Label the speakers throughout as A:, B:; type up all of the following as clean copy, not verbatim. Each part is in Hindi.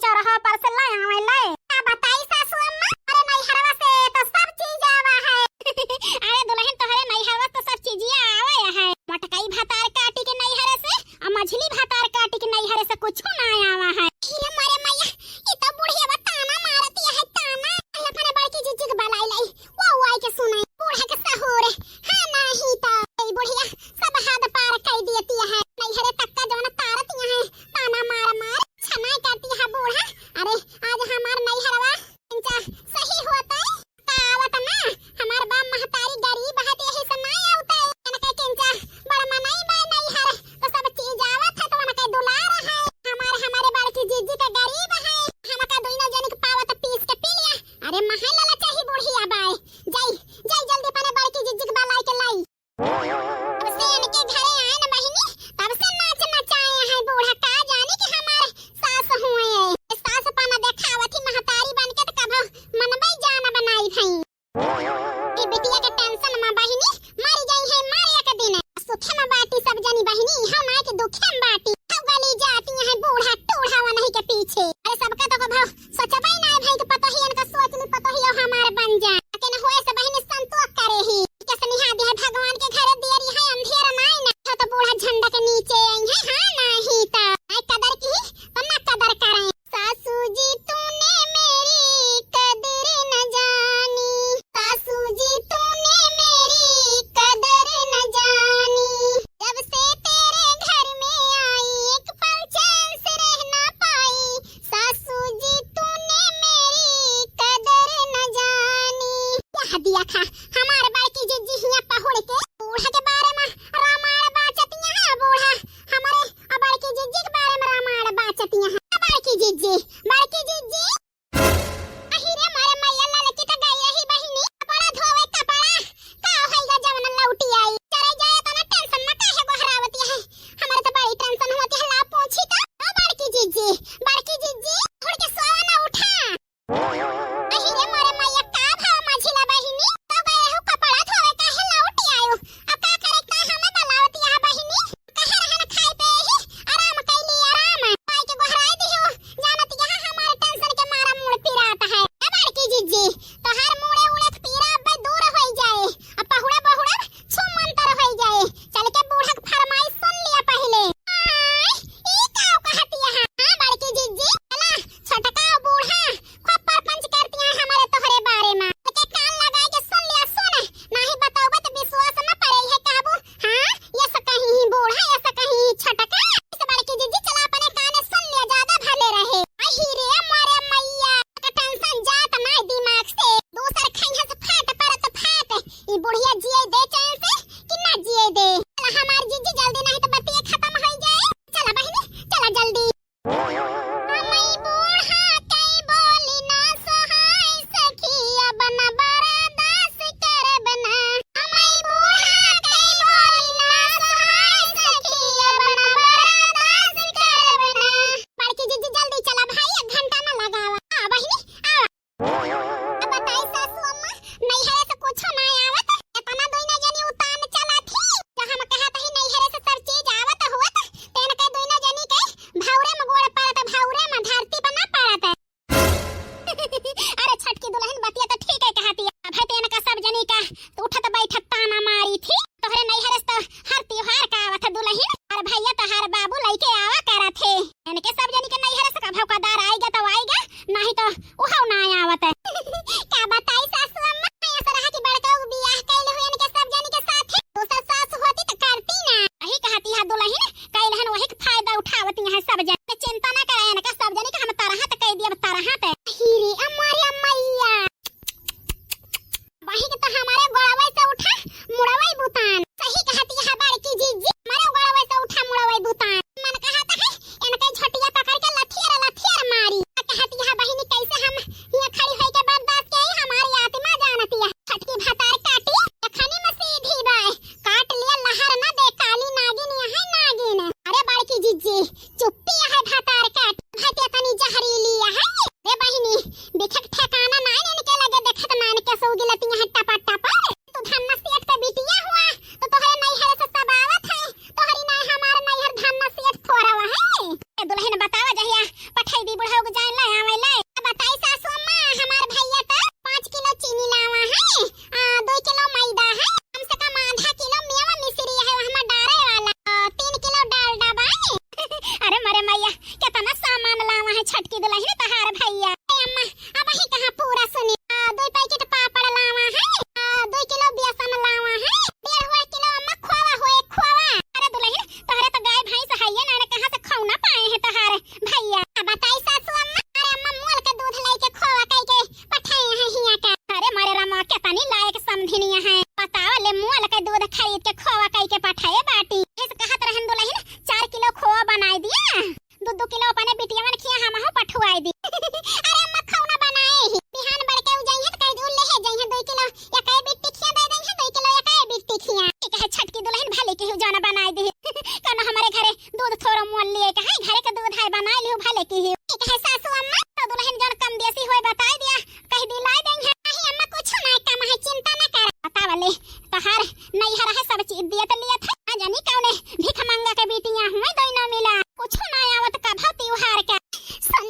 A: चौराहा पर से लाए आवे का बताई सासू अम्मा। अरे नहीं हरवा से तो सब चीज आवा है। अरे दुल्हन तोहरे नहीं हरवा तो सब चीजिया आवे है। मटकाई भातार काटी के नहीं हरे से और मछली भातार काटी के नहीं हरे से कुछ ना आवा है। ये मारे मैया ये तो बुढ़िया बताना मारती है ताना। अपने बड़की जीजी के बलाई लाई वो आई के सुनाई बूढ़ा के सहूर हां नहीं तो ये बुढ़िया सब हाथ पार कर देती है। नहीं हरे तक्का जवन तारती है ताना मार मार छनाई करती है बूढ़ा। अरे आज हमार नहीं हरवा इंचा सही होता है आवत ना हमार बाप महतारी गरीब है यही से नहीं आवता है इनके किंचा बड़ मनाई बा नहीं हर तो सब चीज आवत है तो उनके दुलार है। हमारे बड़की जीजी के गरीब है हमका दोइनो जन के पावत पीस के पी लिया। अरे महल ला चाहिए बुढ़िया बाय जाई जाई जल्दी पने बड़की जीजी के बालाई के लाई। अब से इनके घरे आए ना बहिनी तब से नाच नचाए हैं बूढ़ा का जाने कि हमारे सास हुए है सास पाना देखावत ही महतारी बन के तो कभो मनबई जाना बनाई थई। ए बिटिया के टेंशन में बहिनी मर जाई है मारिया के दिन सुखे में बाटी सब जनी बहिनी हम ना के दुखे में बाटी हम गली जाती है बूढ़ा टूढ़ावा नहीं के पीछे। अरे सबका तो भाव सोचबई ना भाई के पता ही इनका सोच नहीं पता ही हमार बन जा लेकिन होए से बहिनी संतोष करे ही कैसे निहा दे है भगवान के घर देरी है अंधेरा नहीं ना तो बूढ़ा झंडा के नीचे आई है हां नहीं तो आई कदर की तो ना कदर करें। सासू जी तूने मेरी कदर न जानी सासू जी तूने मेरी कदर न जानी जब से तेरे घर में आई एक पल चैन से रह ना पाई सासू जी तूने मेरी कदर न जानी। क्या दिया खा हमारे बड़की जीजी हिया पहुड़ के बूढ़ा के बारे में रामायण बाचतियां है बूढ़ा हमारे बड़की जीजी के बारे में रामायण बाचतियां है बड़की जीजी अहिरे मारे मैया ललकी त गई रही बहिनी कपड़ा धोवे कपड़ा का होइगा जवन लौटी आई चले जाए तो ना टेंशन में काहे गोहरावती है हमारे तो बड़ी टेंशन होती है ला पूछी तो बड़की जीजी थोड़ के सोवा ना उठा। अहिरे मारे मैया का भाव मझिला बहिनी तो गए हो कपड़ा धोवे काहे लौटी आयो अब का करे का हमें बलावती है बहिनी कहे रहन खाई पे ही आराम कैली आराम पाई के गोहराई दियो जानती है हमारे टेंशन के मारा मूड पिराता है। बड़की जीजी तो हर मूड़े उड़े पीरा अब दूर होई जाए अब पहुड़ा बहुड़ा छुमंतर होई जाए चल के बूढ़ा के फरमाइश सुन लिया पहले। ई का कहती है हां बड़की जीजी चला छटका बूढ़ा खूब परपंच करती है हमारे तोहरे बारे में के कान लगा के सुन लिया सुन नहीं बताओगे तो विश्वास न पड़े है काबू हां ये सब कहीं ही बूढ़ा ये सब कहीं ही छटका इस बड़की जीजी चला अपने कान सुन लिया ज्यादा भले रहे। अहिरे मारे मैया का टेंशन जात ना दिमाग से दूसर खैया से फाट परत फाट ई बुढ़िया जिए दे चैन से कि ना जिए दे हमार जीजी जल्दी नहीं तो बतिया खत्म हो जाए। चला बहिनी चला जल्दी हमें बूढ़ा कई बोली ना सहाय सखिया बना बरदास कर बना हमें बूढ़ा कई बोली ना सहाय सखिया बना बरदास कर बना। बड़की जीजी जल्दी चला भाई एक घंटा ना लगावा आ बहिनी आ अब बताई सासू अम्मा नहीं हरे से कुछ ना आवत इतना दोइना जनी उतान चला थी जहां हम कहत ही नहीं हरे से सब चीज आवत होत तेन के दोइना जनी के भावरे में गोड़ पड़त भावरे में धरती पर ना पड़त। अरे छटकी दुल्हन बतिया तो ठीक है कहती है भाई तेन का सब जनी का तो उठत बैठत ताना मारी थी तोहरे नहीं हरे तो हर त्योहार का आवत दुल्हन और भैया तो हर बाबू लइके आवा करा थे इनके सब जनी के नहीं हरे से भौकादार आएगा तो आएगा नहीं तो उहाव ना आवत है। का बताई सासू अम्मा ऐसा रहा कि बड़का बियाह कैले हुए इनके सब जनी के साथ दूसरा सास होती तो करती ना यही कहती है दुल्हन कैलहन वही फायदा उठावती है सब जनी चिंता ना करे इनका सब जनी का हम तरह कह दिया तरह पे। हीरे अमारे मैया वही के तो हमारे गोड़ावे से उठा मुड़ावे बुतान सही कहती है बड़की जीजी हमारे गोड़ावे से उठा मुड़ावे बुतान मन कहता है इनके झटिया पकड़ के लथियर मारी कहती है बहिनी कैसे हम यहाँ खड़ी होई के बर्दाश्त के हमारी आत्मा जानती है छटकी भातार काटी खनी में सीधी बाय काट लिया लहर ना दे काली नागिन है नागिन। अरे बड़की जीजी चुप्पी है भातार काट भाते तनी जहरीली है रे बहिनी बिखक ठिकाना ना इनके लगे देखत मान के सौगी लती है टपा टपा तो धन्ना सेठ का बिटिया हुआ तो तोहरे नहीं हरे से सबावत है तोहरी नहीं हमार नहीं हर धन्ना सेठ थोड़ा है दुल्हन बतावा जहिया पठई दी बुढ़ाऊ जान दुल्हन तहार भैया अम्मा अब ही कहां पूरा सुनी 2 पैकेट पापड़ लावा है 2 किलो बेसन लावा है 1.5 किलो अम्मा खोवा होए खोवा। अरे दुल्हन तोहरे तो गाय भैंस है ना कहां से खौना पाए हैं तहार भैया बताई सासू अम्मा। अरे अम्मा मोल के दूध लेके खोवा कई के पठाए हैं हिया का। अरे मारे रामा के तनी लायक समझनिया है बताओ ले मोल के दूध खरीद के खोवा कई के पठाए बाटी इस कहत रहन दुल्हन 4 किलो खोवा बनाई दिया 2 किलो अपने बिटियावन खिया हम हो पठवाई दी। अरे अम्मा खौना बनाए ही बिहान बड़ के उजाई है कई दूर ले है जाई है 2 किलो या कई बिट्टी खिया दे दई है 2 किलो या कई बिट्टी खिया ठीक है छटकी दुल्हन भले के जाना बनाई दी कनो हमारे घरे दूध थोड़ा मोल लिए के है घरे का दूध है बनाई लियो भले की ठीक है सासू अम्मा तो दुल्हन जन कम देसी होए बताई दिया कह दी लाई दें है नहीं अम्मा कुछ ना कम है चिंता ना कर बतावले तहार नहीं हरा है सब चीज दिया तो लिया था आ जानी कौने भीख मांगा के बिटियां हुए दई ना मिला कुछ ना आवत का भा त्योहार का सुन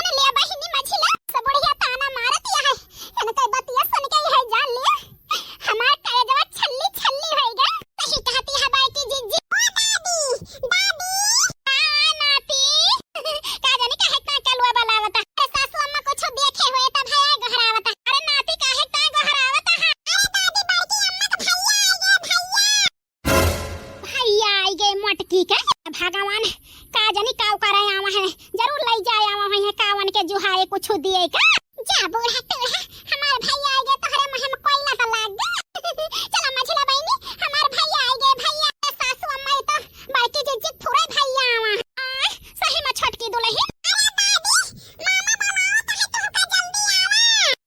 A: लिया बहिनी मझिला सब बढ़िया ताना मारत है कने कई बतिया सुन के है जान लिया हमार कलेजवा छल्ली छल्ली होएगा सही कहती है बाकी जीजी ओ दादी नाती का जानी काहे का कलवा बनावता सासू अम्मा कुछ देखे हुए त भैया गहरावता। अरे नाती काहे का गहरावता है अरे दादी बड़की अम्मा तो भैया आई गए मटकी के भगवान का जानी काव करे आवा है जरूर ले जाए आवा है कावन के जुहाए कुछ दिए का जा बूढ़ा टूढ़ा हमार भैया आ गए तोहरे मुंह में कोयला तो लाग गए चला मझला बहनी हमार भैया आ गए भैया सासू अम्मा तो बाकी जीजी पूरे भैया आवा सही में छटकी दुल्हन। अरे दादी मामा बनाओ तो है तू का जल्दी आवा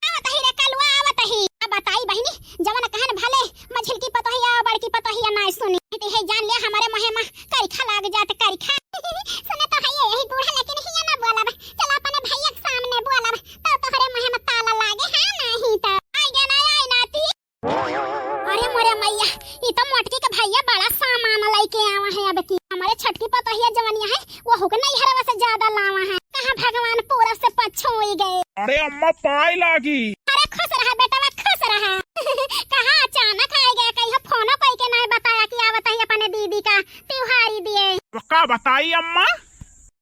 A: आवत ही रे कलवा आवत ही अब बताई बहनी जवन कहन भले मझल की पतोहिया बड़की पतोहिया ना सुनी ते है जान ले हमारे मुंह में करिखा लाग जात करिखा सुने तो है यही बूढ़ा लेकिन हिया ना बोलब चल अपने भैया के सामने बोलब तो तोहरे मुंह में ताला लागे हां नहीं तो आई गे ना आई नाती। अरे मोरे मैया ई तो मोटकी के भैया बड़ा सामान लेके आवा है अब की हमारे छटकी पतोहिया जवनिया है वो हो नहीं हरवा से ज्यादा लावा है कहां भगवान पूरा से पछोई गए।
B: अरे अम्मा पाई लागी।
A: अरे खुश रहा बेटा खुश रहा कहां अचानक आ गया कहीं फोन कोई के नहीं बताया कि आवत है अपने दीदी का त्योहारी दिए
B: का बताई अम्मा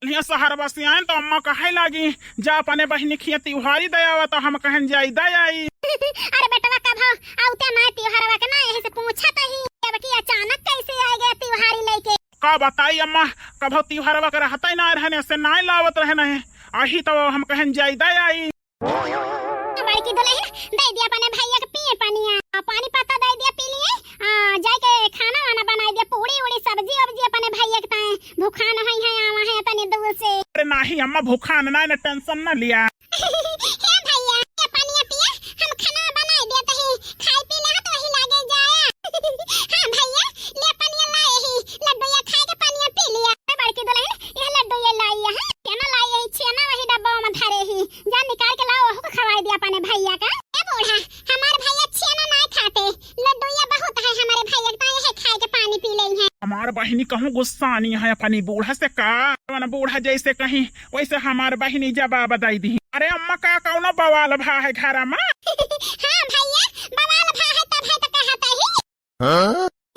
B: यहाँ शहर बस आए तो अम्मा कहे लागी जा अपने बहनी खिया त्योहारी दया तो हम कहन जाई दयाई।
A: अरे बेटा कब आउते ना त्योहारवा के ना यही से पूछा त ही अब कि अचानक कैसे आ गया त्योहारी लेके
B: का बताई अम्मा कब त्योहारवा के रहता ना रहने से ना लावत रहने आही तो हम कहन जाई दयाई।
A: बड़की दुल्हन दे दिया अपने भैया के पिए पानिया पानी पत्ता दे दिया पी लिए जाए के खाना वाना बना दिया पूरी उड़ी सब्जी वब्जी अपने भैया के ताए भूखा न होई है आवा है तनी दूर से।
B: अरे नहीं अम्मा भूखा ना टेंशन ना लिया
A: हे भैया ये पानिया पिया हम खाना बना देते हैं खाई पी ले तो वही लागे जाया हां भैया ले पानिया लाए ही लड्डू या खाए के पानिया पी लिया। बड़की दुल्हन ये लड्डू ये लाई है केना लाई है छेना वही डब्बा में धरे ही जा निकाल के लाओ हो खवाई दिया अपने भैया का। ए बूढ़ा हमारे भैया छेना नहीं खाते लड्डू ये बहुत है हमारे भैया का ये खाए के पानी पी ले है।
B: हमार बहनी कहूँ गुस्सा नहीं है अपनी बूढ़ा से का बूढ़ा जैसे कहीं वैसे हमार बहनी जवाब दे दी। अरे अम्मा का कौन बवाल भा है घर में
A: हां भैया बवाल भा है तब है तो कहता ही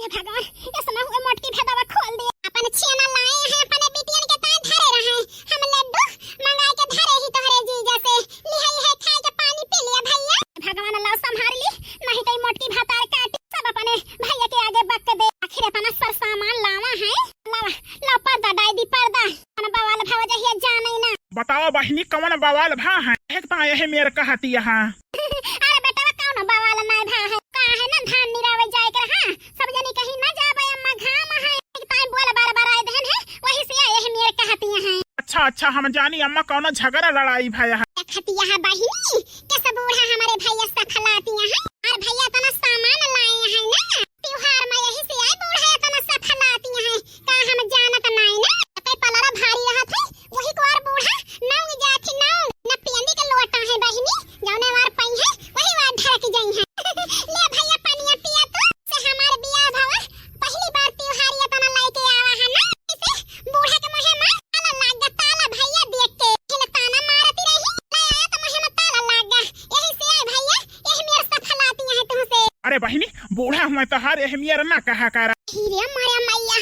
A: ये भगवान ये समय हुए मोटकी भेदवा खोल दिए अपन छेना लाए हैं अपने बिटियन के तान धरे रहे हम लड्डू मंगा के धरे ही तोहरे जीजा से लिहाई है खाए के पानी पी लिया भैया भगवान अल्लाह संभाल ली नहीं तो मोटकी भातार काट सब अपने भैया के आगे बक दे आखिर इतना सर सामान लावा है ला पर्दा डाई दी पर्दा अन बवाल भाव जहिया जाने ना
B: बताओ बहनी कौन बवाल भा है एक तो यही मेरे कहती है।
A: अरे बेटा कौन बवाल नहीं भा है का है ना धान निरावे जाए कर हां सब जनी कहीं ना जाबे अम्मा घाम है ताई बोल बार आए देन है वही से यही मेरे कहती है।
B: अच्छा हम जानी अम्मा कौन झगड़ा लड़ाई भाई है
A: कहती है बहिनी कैसे बूढ़ा हमारे भैया से खलाती है और भैया तना सामान लाए हैं ना त्योहार में यही से आए बूढ़ा तना से खलाती है का हम जानत नहीं ना कई पलरा भारी रहा थे वही को और बूढ़ा नाउ जाती नाउ न पियंदी के लोटा है बहिनी जौने वार पई है वही वार ढक गई है ले भैया पानी पिया तो से हमारे बियाह भवा पहली बार त्योहार ये तना लेके आवा है ना इसे बूढ़ा के मुंह में ताला लाग गया ताला भैया देख के हिल ताना मारती रही ले आया तो मुंह में ताला लाग गया यही से आए भैया यही मेरे से खलाती है तुमसे।
B: अरे बहनी बूढ़ा हुआ तो हर अहमियत ना कहा कर
A: हीरे मारे मैया